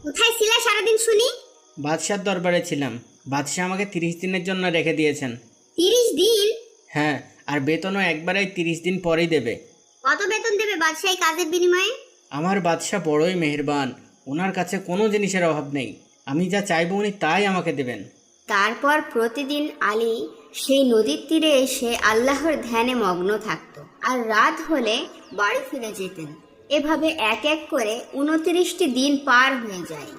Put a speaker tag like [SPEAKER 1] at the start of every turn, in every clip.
[SPEAKER 1] কোথায় ছিলে সারাদিন শুনি?
[SPEAKER 2] বাদশার দরবারে ছিলাম। বাদশাহ আমাকে 30 দিনের জন্য রেখে দিয়েছেন।
[SPEAKER 1] 30 দিন?
[SPEAKER 2] হ্যাঁ, আর বেতনও একবারেই 30 দিন পরেই দেবে।
[SPEAKER 1] কত বেতন দেবে বাদশাহী কাজের বিনিময়ে?
[SPEAKER 2] আমার বাদশাহ বড়ই মেহেরবান, ওনার কাছে কোনো জিনিসের অভাব নেই। আমি যা চাইবো উনি তাই আমাকে দেবেন।
[SPEAKER 1] তারপর প্রতিদিন আলী সেই নদীর তীরে এসে আল্লাহর ধ্যানে মগ্ন থাকত, আর রাত হলে বাড়ি ফিরে যেতেন। এভাবে এক এক করে 29টি দিন পার হয়ে যায়।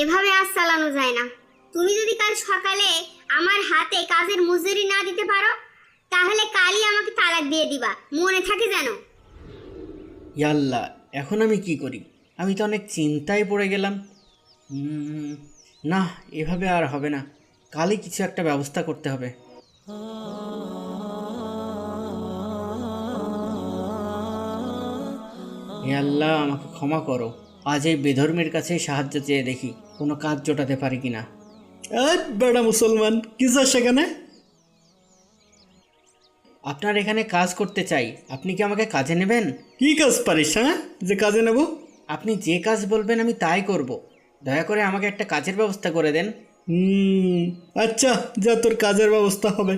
[SPEAKER 1] এভাবে আর চালানো যায় না। তুমি যদি কাল সকালে আমার হাতে কাজের মজুরি না দিতে পারো, তাহলে কালই আমাকে তালাক দিয়ে দিবা, মনে থাকে যেন।
[SPEAKER 2] ইয়াল্লা, এখন আমি কি করি? আমি তো অনেক চিন্তায় পড়ে গেলাম। না, এভাবে আর হবে না। কালই কিছু একটা ব্যবস্থা করতে হবে। হে আল্লাহ, আমাকে ক্ষমা করো। আজ এই বেধর্মের কাছে সাহায্য চেয়ে দেখি কোনো কাজ জোটাতে পারি কিনা।
[SPEAKER 3] বেড়া মুসলমান, কি যা সেখানে?
[SPEAKER 2] আপনার এখানে কাজ করতে চাই, আপনি কি আমাকে কাজে নেবেন?
[SPEAKER 3] কি কাজ পারিস, হ্যাঁ, যে কাজে নেব?
[SPEAKER 2] আপনি যে কাজ বলবেন আমি তাই করব। দয়া করে আমাকে একটা কাজের ব্যবস্থা করে দেন।
[SPEAKER 3] আচ্ছা, যা, তোর কাজের ব্যবস্থা হবে।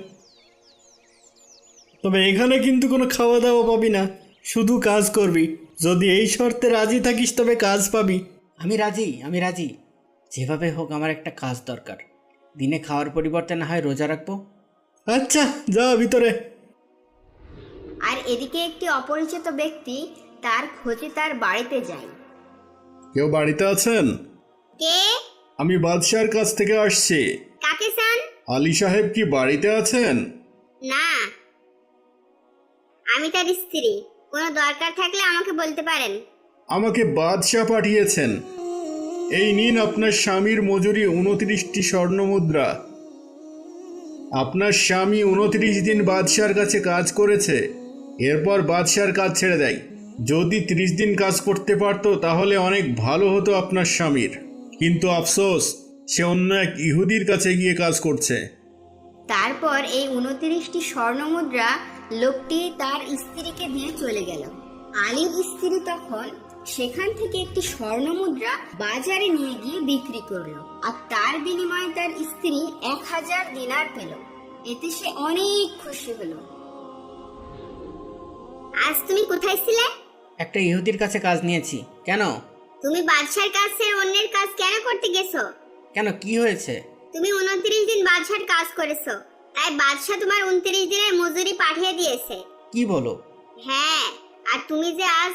[SPEAKER 3] তবে এখানে কিন্তু কোনো খাওয়া দাওয়া পাবি না, শুধু কাজ করবি। যদি এই শর্তে রাজি থাকিস তবে কাজ পাবি।
[SPEAKER 2] আমি রাজি, আমি রাজি। যেভাবে হোক আমার একটা কাজ দরকার। দিনে খাওয়ার পরিবর্তে না হয় রোজা রাখবো।
[SPEAKER 3] আচ্ছা, যা ভিতরে।
[SPEAKER 1] আর এদিকে একটি অপরিচিত ব্যক্তি তার খোঁজে তার বাড়িতে যায়।
[SPEAKER 3] কেউ বাড়িতে আছেন?
[SPEAKER 1] কে?
[SPEAKER 3] আমি বাদশার কাছ থেকে আসছি।
[SPEAKER 1] কাকে চান?
[SPEAKER 3] আলী সাহেব কি বাড়িতে আছেন?
[SPEAKER 1] না, আমি তার স্ত্রী। কোনো দরকার থাকলে আমাকে বলতে পারেন।
[SPEAKER 3] আমাকে বাদশাহ পাঠিয়েছেন। এই নিন আপনার স্বামীর মজুরি 29টি স্বর্ণ মুদ্রা। আপনার স্বামী 29 দিন বাদশার কাছে কাজ করেছে, এরপর বাদশার কাজ ছেড়ে দেয়। যদি 30 দিন কাজ করতে পারতো তাহলে অনেক ভালো হতো আপনার স্বামীর, কিন্তু আফসোস, সে অন্য এক ইহুদির কাছে গিয়ে কাজ করছে।
[SPEAKER 1] তারপর এই 29টি স্বর্ণমুদ্রা লোকটি তার স্ত্রীকে দিয়ে চলে গেল। আলীর স্ত্রী তখন সেখান থেকে একটি স্বর্ণমুদ্রা বাজারে নিয়ে গিয়ে বিক্রি করলো, আর তার বিনিময়ে তার স্ত্রী 1000 দিনার পেল। এতে সে অনেক খুশি হলো। আজ তুমি কোথায় ছিলে?
[SPEAKER 2] একটা ইহুদির কাছে কাজ নিয়েছি। কেন?
[SPEAKER 1] তুমি বাদশার কাছে অন্যের কাজ কেন করতে গেছো?
[SPEAKER 2] কেন, কি হয়েছে?
[SPEAKER 1] তুমি 29 দিন বাদশার কাজ করেছো, তাই বাদশা তোমার 29 দিনের মজুরি পাঠিয়ে দিয়েছে।
[SPEAKER 2] কি বলো?
[SPEAKER 1] হ্যাঁ, আর তুমি যে আজ